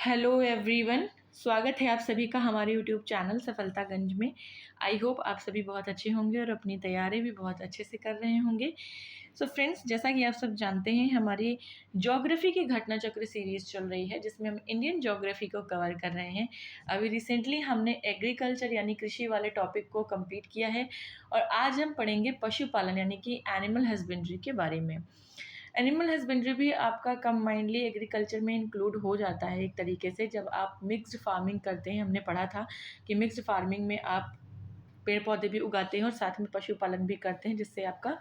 Hello everyone, स्वागत है आप सभी का हमारे यूट्यूब चैनल सफलतागंज में। आई होप आप सभी बहुत अच्छे होंगे और अपनी तैयारी भी बहुत अच्छे से कर रहे होंगे। सो फ्रेंड्स, जैसा कि आप सब जानते हैं, हमारी ज्योग्राफी की घटना चक्र सीरीज़ चल रही है जिसमें हम इंडियन ज्योग्राफी को कवर कर रहे हैं। अभी रिसेंटली हमने एग्रीकल्चर यानी कृषि वाले टॉपिक को कंप्लीट किया है और आज हम पढ़ेंगे पशुपालन यानी कि एनिमल हस्बेंड्री के बारे में। एनिमल हस्बेंड्री भी आपका कंबाइंडली एग्रीकल्चर में इंक्लूड हो जाता है एक तरीके से। जब आप मिक्स्ड फार्मिंग करते हैं, हमने पढ़ा था कि मिक्स्ड फार्मिंग में आप पेड़ पौधे भी उगाते हैं और साथ में पशुपालन भी करते हैं, जिससे आपका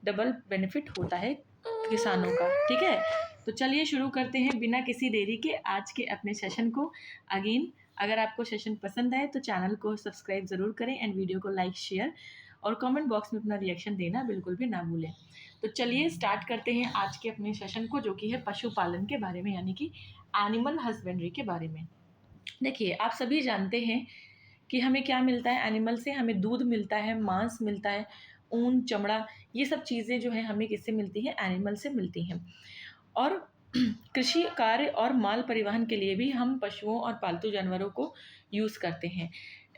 डबल बेनिफिट होता है किसानों का। ठीक है, तो चलिए शुरू करते हैं बिना किसी देरी के आज के अपने सेशन को। अगेन, अगर आपको सेशन पसंद आए तो चैनल को सब्सक्राइब ज़रूर करें एंड वीडियो को लाइक, शेयर और कमेंट बॉक्स में अपना रिएक्शन देना बिल्कुल भी ना भूलें। तो चलिए स्टार्ट करते हैं आज के अपने सेशन को, जो कि है पशुपालन के बारे में यानी कि एनिमल हस्बेंड्री के बारे में। देखिए, आप सभी जानते हैं कि हमें क्या मिलता है एनिमल से। हमें दूध मिलता है, मांस मिलता है, ऊन, चमड़ा, ये सब चीज़ें जो है हमें किससे मिलती हैं? एनिमल से मिलती हैं। और कृषि कार्य और माल परिवहन के लिए भी हम पशुओं और पालतू जानवरों को यूज़ करते हैं।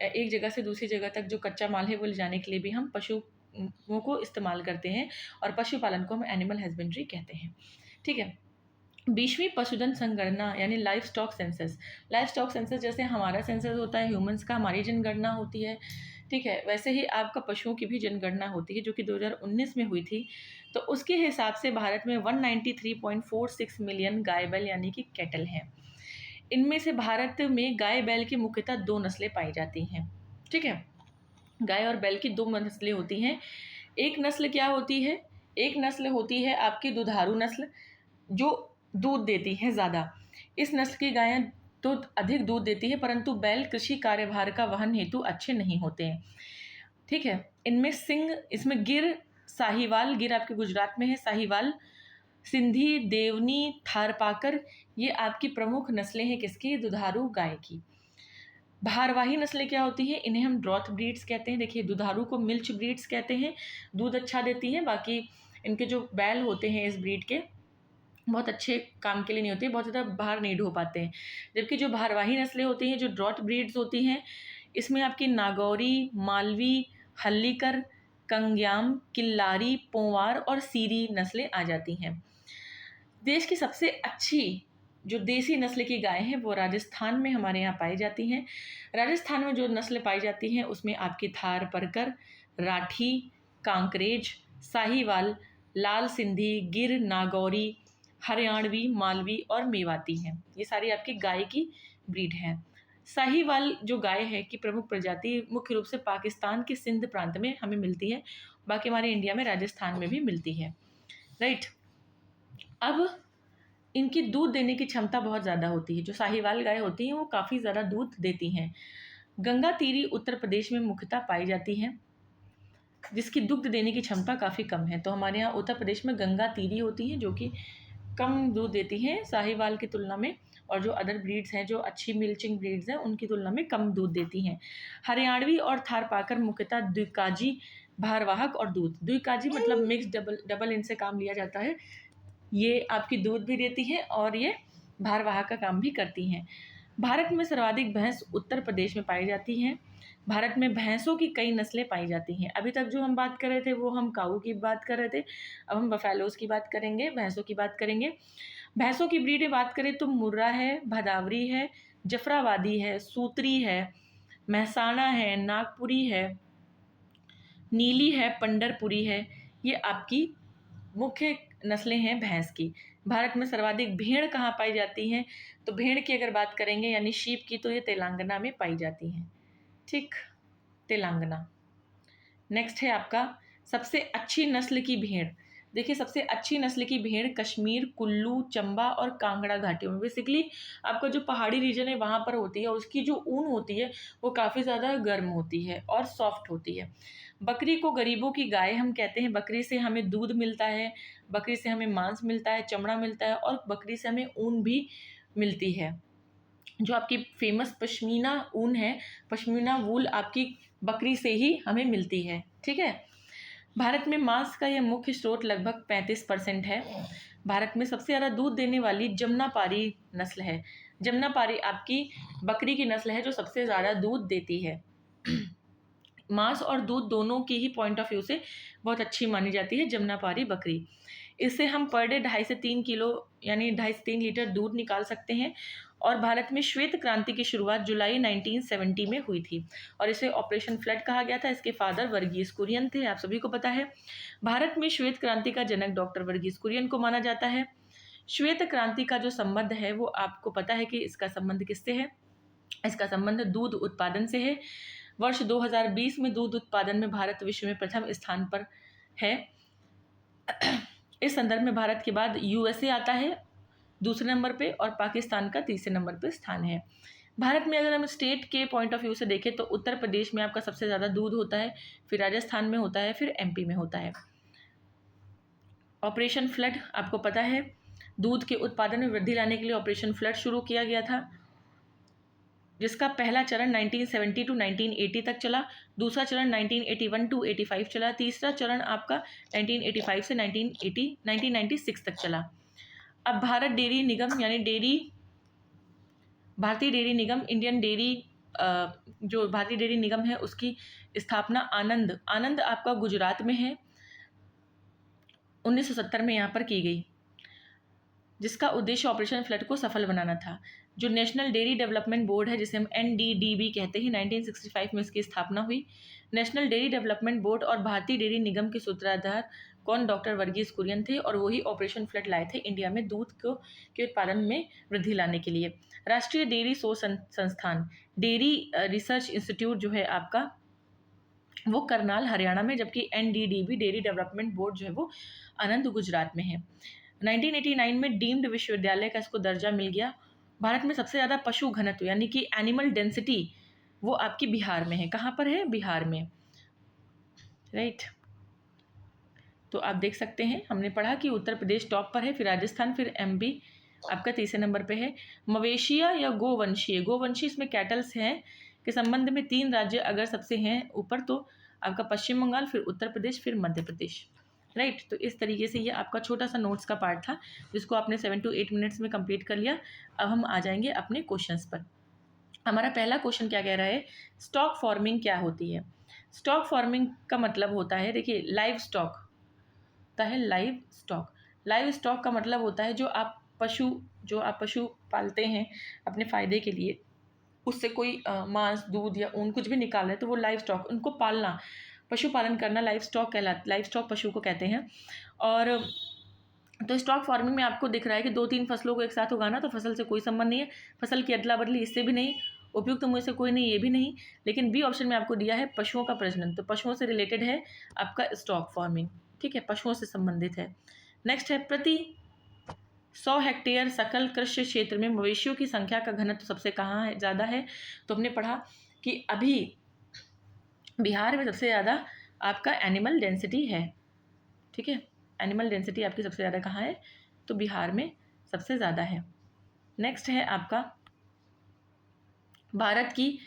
एक जगह से दूसरी जगह तक जो कच्चा माल है वो ले जाने के लिए भी हम पशुओं को इस्तेमाल करते हैं और पशुपालन को हम एनिमल हस्बेंड्री कहते हैं। ठीक है, 20वीं पशुधन संगणना यानी life stock census. Life stock census जैसे हमारा सेंसस होता है ह्यूमंस का, हमारी जनगणना होती है, ठीक है, वैसे ही आपका पशुओं की भी जनगणना होती है जो कि 2019 में हुई थी। तो उसके हिसाब से भारत में 193.46 मिलियन गाय बैल यानी कि कैटल हैं। इनमें से भारत में गाय बैल की मुख्यतः 2 नस्लें पाई जाती हैं। ठीक है, गाय और बैल की 2 नस्लें होती हैं। एक नस्ल क्या होती है? एक नस्ल होती है आपकी दुधारू नस्ल, जो दूध देती हैं ज़्यादा। इस नस्ल की गायें तो अधिक दूध देती है, परंतु बैल कृषि कार्यभार का वहन हेतु अच्छे नहीं होते हैं। ठीक है, इनमें इसमें गिर, साहिवाल, गिर आपके गुजरात में है, साहिवाल, सिंधी, देवनी, थारपाकर, ये आपकी प्रमुख नस्लें हैं किसकी? दुधारू गाय की। भारवाही नस्लें क्या होती हैं? इन्हें हम ड्रॉथ ब्रीड्स कहते हैं। देखिए, दुधारू को मिल्च ब्रीड्स कहते हैं, दूध अच्छा देती हैं। बाकी इनके जो बैल होते हैं इस ब्रीड के, बहुत अच्छे काम के लिए नहीं होते, बहुत ज़्यादा बाहर नहीं ढो पाते हैं। जबकि जो भारवाही नस्लें होती हैं, जो ड्रॉथ ब्रीड्स होती हैं, इसमें आपकी नागौरी, मालवी, हल्लीकर, कंग्याम, किल्लारी, पोंवार और सीरी नस्लें आ जाती हैं। देश की सबसे अच्छी जो देसी नस्ल की गाय हैं वो राजस्थान में हमारे यहाँ पाई जाती हैं। राजस्थान में जो नस्लें पाई जाती हैं उसमें आपकी थार परकर, राठी, कांकरेज, साहिवाल, लाल सिंधी, गिर, नागौरी, हरियाणवी, मालवी और मेवाती हैं। ये सारी आपकी गाय की ब्रीड हैं। साहिवाल जो गाय है की प्रमुख प्रजाति मुख्य रूप से पाकिस्तान के सिंध प्रांत में हमें मिलती है, बाकी हमारे इंडिया में राजस्थान में भी मिलती है। राइट, अब इनकी दूध देने की क्षमता बहुत ज़्यादा होती है। जो साहिवाल गाय होती हैं वो काफ़ी ज़्यादा दूध देती हैं। गंगा तीरी उत्तर प्रदेश में मुख्यतः पाई जाती हैं, जिसकी दुग्ध देने की क्षमता काफ़ी कम है। तो हमारे यहाँ उत्तर प्रदेश में गंगा तीरी होती हैं जो कि कम दूध देती हैं साहिवाल की तुलना में, और जो अदर ब्रीड्स हैं, जो अच्छी मिल्चिंग ब्रीड्स हैं, उनकी तुलना में कम दूध देती हैं। हरियाणवी और थारपाकर मुख्यतः द्विकाजी, भारवाहक और दूध। द्विकाजी मतलब मिक्स, डबल इनसे काम लिया जाता है। ये आपकी दूध भी देती है और ये भारवाहक का काम भी करती हैं। भारत में सर्वाधिक भैंस उत्तर प्रदेश में पाई जाती हैं। भारत में भैंसों की कई नस्लें पाई जाती हैं। अभी तक जो हम बात कर रहे थे वो हम काऊ की बात कर रहे थे, अब हम बफेलोज़ की बात करेंगे, भैंसों की बात करेंगे। भैंसों की ब्रीडें बात करें तो मुर्रा है, भदावरी है, जफराबादी है, सूत्री है, महसाणा है, नागपुरी है, नीली है, पंडरपुरी है। ये आपकी मुख्य नस्लें हैं भैंस की। भारत में सर्वाधिक भेड़ कहाँ पाई जाती हैं? तो भेड़ की अगर बात करेंगे यानी शीप की, तो ये तेलंगाना में पाई जाती हैं। ठीक, तेलंगाना। नेक्स्ट है आपका सबसे अच्छी नस्ल की भेड़। देखिए, सबसे अच्छी नस्ल की भेड़ कश्मीर, कुल्लू, चंबा और कांगड़ा घाटियों में, बेसिकली आपका जो पहाड़ी रीजन है वहाँ पर होती है। उसकी जो ऊन होती है वो काफ़ी ज़्यादा गर्म होती है और सॉफ्ट होती है। बकरी को गरीबों की गाय हम कहते हैं। बकरी से हमें दूध मिलता है, बकरी से हमें मांस मिलता है, चमड़ा मिलता है और बकरी से हमें ऊन भी मिलती है। जो आपकी फेमस पश्मीना ऊन है, पश्मीना वूल आपकी बकरी से ही हमें मिलती है। ठीक है, भारत में मांस का यह मुख्य स्रोत लगभग 35% है। भारत में सबसे ज़्यादा दूध देने वाली जमुनापारी नस्ल है। जमुनापारी आपकी बकरी की नस्ल है जो सबसे ज़्यादा दूध देती है। मांस और दूध दोनों की ही पॉइंट ऑफ व्यू से बहुत अच्छी मानी जाती है जमुनापारी बकरी। इससे हम पर डे 2.5 से 3 किलो यानी 2.5 से 3 लीटर दूध निकाल सकते हैं। और भारत में श्वेत क्रांति की शुरुआत जुलाई 1970 में हुई थी और इसे ऑपरेशन फ्लड कहा गया था। इसके फादर वर्गीस कुरियन थे, आप सभी को पता है। भारत में श्वेत क्रांति का जनक डॉक्टर वर्गीस कुरियन को माना जाता है। श्वेत क्रांति का जो संबंध है वो आपको पता है कि इसका संबंध किससे है। इसका संबंध दूध उत्पादन से है। वर्ष 2020 में दूध उत्पादन में भारत विश्व में प्रथम स्थान पर है। इस संदर्भ में भारत के बाद यूएसए आता है दूसरे नंबर पे और पाकिस्तान का तीसरे नंबर पे स्थान है। भारत में अगर हम स्टेट के पॉइंट ऑफ व्यू से देखें तो उत्तर प्रदेश में आपका सबसे ज़्यादा दूध होता है, फिर राजस्थान में होता है, फिर एमपी में होता है। ऑपरेशन फ्लड आपको पता है, दूध के उत्पादन में वृद्धि लाने के लिए ऑपरेशन फ्लड शुरू किया गया था, जिसका पहला चरण 1970 टू 1980 तक चला, दूसरा चरण 1981 टू 85 चला, तीसरा चरण आपका 1985 से 1996 तक चला। अब भारत डेयरी निगम यानी भारतीय डेयरी निगम इंडियन डेयरी जो भारतीय डेयरी निगम है उसकी स्थापना आनंद आपका गुजरात में है, 1970 में यहाँ पर की गई, जिसका उद्देश्य ऑपरेशन फ्लड को सफल बनाना था। जो नेशनल डेयरी डेवलपमेंट बोर्ड है जिसे हम NDDB कहते हैं, 1965 में इसकी स्थापना हुई। नेशनल डेयरी डेवलपमेंट बोर्ड और भारतीय डेयरी निगम के सूत्रधार कौन, डॉक्टर वर्गीस कुरियन थे और वही ऑपरेशन फ्लड लाए थे इंडिया में दूध के उत्पादन में वृद्धि लाने के लिए। राष्ट्रीय डेयरी शोध संस्थान डेयरी रिसर्च इंस्टीट्यूट जो है आपका वो करनाल हरियाणा में, जबकि NDDB डेयरी डेवलपमेंट बोर्ड जो है वो आनंद गुजरात में है। 1989 में डीम्ड विश्वविद्यालय का इसको दर्जा मिल गया। भारत में सबसे ज़्यादा पशु घनत्व यानी कि एनिमल डेंसिटी वो आपकी बिहार में है। कहाँ पर है? बिहार में, राइट। तो आप देख सकते हैं हमने पढ़ा कि उत्तर प्रदेश टॉप पर है, फिर राजस्थान, फिर MP आपका तीसरे नंबर पे है। मवेशिया या गोवंशीय इसमें कैटल्स हैं के संबंध में 3 राज्य अगर सबसे हैं ऊपर तो आपका पश्चिम बंगाल, फिर उत्तर प्रदेश, फिर मध्य प्रदेश, राइट। तो इस तरीके से ये आपका छोटा सा नोट्स का पार्ट था जिसको आपने 7 to 8 मिनट्स में कंप्लीट कर लिया। अब हम आ जाएंगे अपने क्वेश्चंस पर। हमारा पहला क्वेश्चन क्या कह रहा है, स्टॉक फार्मिंग क्या होती है। स्टॉक फार्मिंग का मतलब होता है, देखिए लाइव स्टॉक होता है। लाइव स्टॉक का मतलब होता है जो आप पशु पालते हैं अपने फ़ायदे के लिए, उससे कोई मांस, दूध या ऊन कुछ भी निकाल रहे हैं तो वो लाइव स्टॉक, उनको पालना, पशुपालन करना लाइव स्टॉक पशु को कहते हैं। और तो स्टॉक फार्मिंग में आपको दिख रहा है कि 2-3 फसलों को एक साथ उगाना, तो फसल से कोई संबंध नहीं है, फसल की अदला बदली इससे भी नहीं, उपयुक्त मुँह से कोई नहीं, ये भी नहीं। लेकिन बी ऑप्शन में आपको दिया है पशुओं का प्रजनन, तो पशुओं से रिलेटेड है आपका स्टॉक फार्मिंग, ठीक है, पशुओं से संबंधित है। नेक्स्ट है प्रति 100 हेक्टेयर सकल कृषि क्षेत्र में मवेशियों की संख्या का घनत्व सबसे कहाँ है ज़्यादा है। तो हमने पढ़ा कि अभी बिहार में सबसे ज़्यादा आपका एनिमल डेंसिटी है, ठीक है, एनिमल डेंसिटी आपकी सबसे ज़्यादा कहाँ है, तो बिहार में सबसे ज़्यादा है। नेक्स्ट है आपका भारत की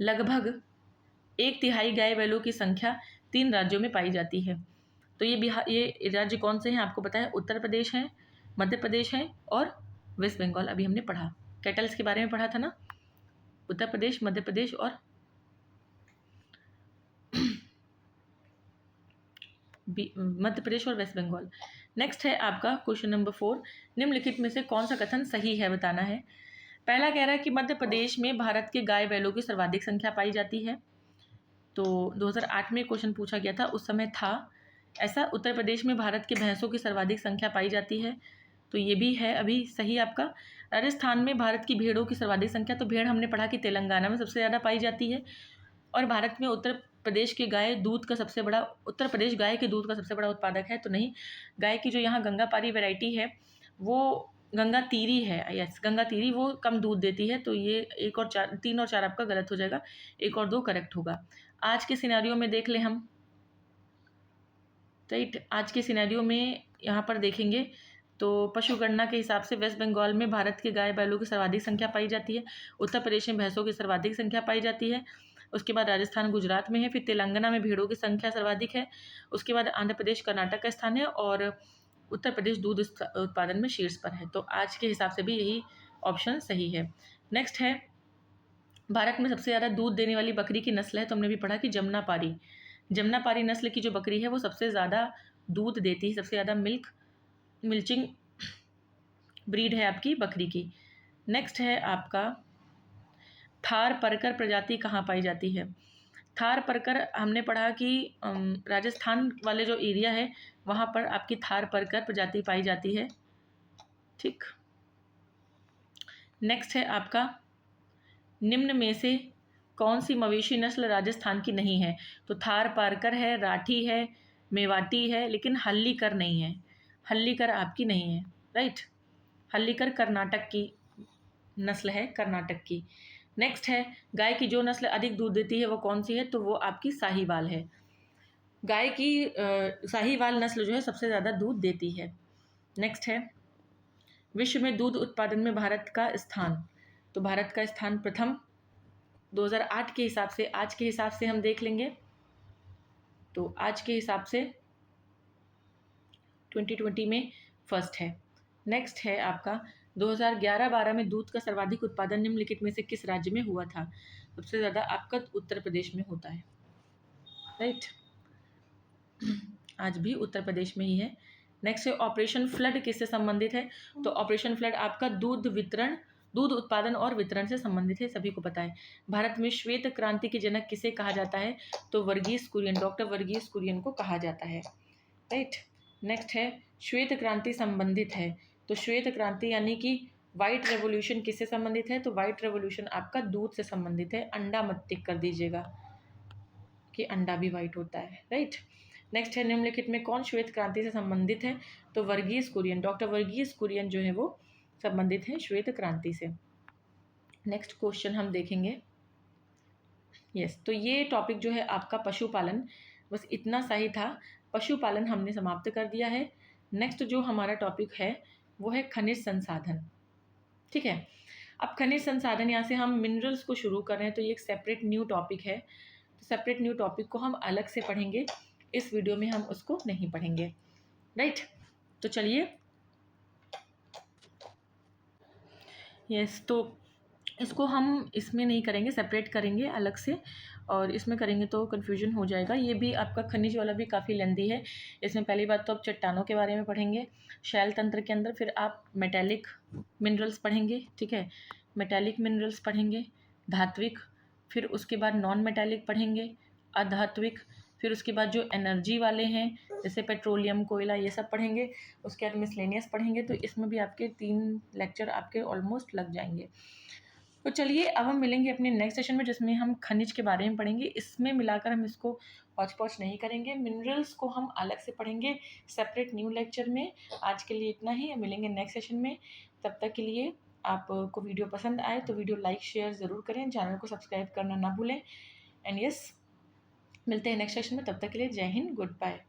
लगभग 1/3 गाय बैलों की संख्या 3 राज्यों में पाई जाती है। तो ये राज्य कौन से हैं आपको पता है, उत्तर प्रदेश है, मध्य प्रदेश है और वेस्ट बंगाल। अभी हमने पढ़ा, कैटल्स के बारे में पढ़ा था ना, उत्तर प्रदेश, मध्य प्रदेश और मध्य प्रदेश और वेस्ट बंगाल। नेक्स्ट है आपका क्वेश्चन नंबर 4, निम्नलिखित में से कौन सा कथन सही है बताना है। पहला कह रहा है कि मध्य प्रदेश में भारत के गाय बैलों की सर्वाधिक संख्या पाई जाती है। तो 2008 में क्वेश्चन पूछा गया था, उस समय था ऐसा। उत्तर प्रदेश में भारत के भैंसों की सर्वाधिक संख्या पाई जाती है, तो ये भी है अभी सही आपका। राजस्थान में भारत की भेड़ों की सर्वाधिक संख्या, तो भेड़ हमने पढ़ा कि तेलंगाना में सबसे ज़्यादा पाई जाती है। और भारत में उत्तर प्रदेश गाय के दूध का सबसे बड़ा उत्पादक है, तो नहीं, गाय की जो यहाँ गंगापारी वैरायटी है वो गंगा तीरी है, यस गंगा तीरी, वो कम दूध देती है। तो ये 3 और 4 आपका गलत हो जाएगा, 1 और 2 करेक्ट होगा। आज के सिनेरियो में देख लें हम, राइट, आज के सिनेरियो में यहाँ पर देखेंगे तो पशु गणना के हिसाब से वेस्ट बंगाल में भारत के गाय बैलों की सर्वाधिक संख्या पाई जाती है, उत्तर प्रदेश में भैंसों की सर्वाधिक संख्या पाई जाती है, उसके बाद राजस्थान गुजरात में है, फिर तेलंगाना में भेड़ों की संख्या सर्वाधिक है, उसके बाद आंध्र प्रदेश कर्नाटक का स्थान है और उत्तर प्रदेश दूध उत्पादन में शीर्ष पर है। तो आज के हिसाब से भी यही ऑप्शन सही है। नेक्स्ट है, भारत में सबसे ज़्यादा दूध देने वाली बकरी की नस्ल है, तो हमने भी पढ़ा कि जमुनापारी। जमुनापारी नस्ल की जो बकरी है वो सबसे ज़्यादा दूध देती है, सबसे ज़्यादा मिल्चिंग ब्रीड है आपकी बकरी की। नेक्स्ट है आपका, थार परकर प्रजाति कहाँ पाई जाती है। थार परकर हमने पढ़ा कि राजस्थान वाले जो एरिया है वहाँ पर आपकी थार परकर प्रजाति पाई जाती है। ठीक। नेक्स्ट है आपका, निम्न में से कौन सी मवेशी नस्ल राजस्थान की नहीं है। तो थार पारकर है, राठी है, मेवाती है, लेकिन हल्लीकर नहीं है। हल्लीकर आपकी नहीं है, राइट। हल्लीकर कर्नाटक की नस्ल है, कर्नाटक की। नेक्स्ट है, गाय की जो नस्ल अधिक दूध देती है वो कौन सी है। तो वो आपकी साहीवाल है। गाय की साहीवाल नस्ल जो है सबसे ज़्यादा दूध देती है। नेक्स्ट है, विश्व में दूध उत्पादन में भारत का स्थान। तो भारत का स्थान प्रथम 2008 के हिसाब से, आज के हिसाब से हम देख लेंगे तो आज के हिसाब से 2020 में फर्स्ट है। नेक्स्ट है आपका, 2011-12 में दूध का सर्वाधिक उत्पादन निम्नलिखित में से किस राज्य में हुआ था। सबसे ज़्यादा आपका उत्तर प्रदेश में होता है, राइट। आज भी उत्तर प्रदेश में ही है। नेक्स्ट है, ऑपरेशन फ्लड किससे संबंधित है। तो ऑपरेशन फ्लड आपका दूध उत्पादन और वितरण से संबंधित है, सभी को पता है। भारत में श्वेत क्रांति के जनक किसे कहा जाता है। तो वर्गीस कुरियन, डॉक्टर वर्गीस कुरियन को कहा जाता है, राइट। नेक्स्ट है, श्वेत क्रांति संबंधित है। तो श्वेत क्रांति यानी कि वाइट रेवोल्यूशन किससे संबंधित है। तो वाइट रेवोल्यूशन आपका दूध से संबंधित है। अंडा मत टिक कर दीजिएगा कि अंडा भी वाइट होता है, राइट। नेक्स्ट है, निम्नलिखित में कौन श्वेत क्रांति से संबंधित है। तो वर्गीस कुरियन, डॉक्टर वर्गीस कुरियन जो है वो संबंधित है श्वेत क्रांति से। नेक्स्ट क्वेश्चन हम देखेंगे। यस, तो ये टॉपिक जो है आपका पशुपालन, बस इतना सा ही था। पशुपालन हमने समाप्त कर दिया है। नेक्स्ट जो हमारा टॉपिक है वो है खनिज संसाधन, ठीक है। अब खनिज संसाधन, यहाँ से हम मिनरल्स को शुरू कर रहे हैं, तो ये एक सेपरेट न्यू टॉपिक है। तो सेपरेट न्यू टॉपिक को हम अलग से पढ़ेंगे, इस वीडियो में हम उसको नहीं पढ़ेंगे, राइट। तो चलिए, यस, तो इसको हम इसमें नहीं करेंगे, सेपरेट करेंगे अलग से, और इसमें करेंगे तो कन्फ्यूजन हो जाएगा। ये भी आपका खनिज वाला भी काफ़ी लेंदी है। इसमें पहली बात तो आप चट्टानों के बारे में पढ़ेंगे, शैल तंत्र के अंदर, फिर आप मेटेलिक मिनरल्स पढ़ेंगे, ठीक है। मेटेलिक मिनरल्स पढ़ेंगे, धात्विक, फिर उसके बाद नॉन मेटेलिक पढ़ेंगे, अधात्विक, फिर उसके बाद जो एनर्जी वाले हैं जैसे पेट्रोलियम, कोयला, ये सब पढ़ेंगे। उसके बाद मिसलेनियस पढ़ेंगे। तो इसमें भी आपके 3 लेक्चर आपके ऑलमोस्ट लग जाएंगे। तो चलिए, अब हम मिलेंगे अपने नेक्स्ट सेशन में, जिसमें हम खनिज के बारे में पढ़ेंगे। इसमें मिलाकर हम इसको हौच पौच नहीं करेंगे, मिनरल्स को हम अलग से पढ़ेंगे सेपरेट न्यू लेक्चर में। आज के लिए इतना ही, मिलेंगे नेक्स्ट सेशन में। तब तक के लिए आपको वीडियो पसंद आए तो वीडियो लाइक शेयर ज़रूर करें, चैनल को सब्सक्राइब करना ना भूलें। एंड यस, मिलते हैं नेक्स्ट सेशन में, तब तक के लिए जय हिंद, गुड बाय।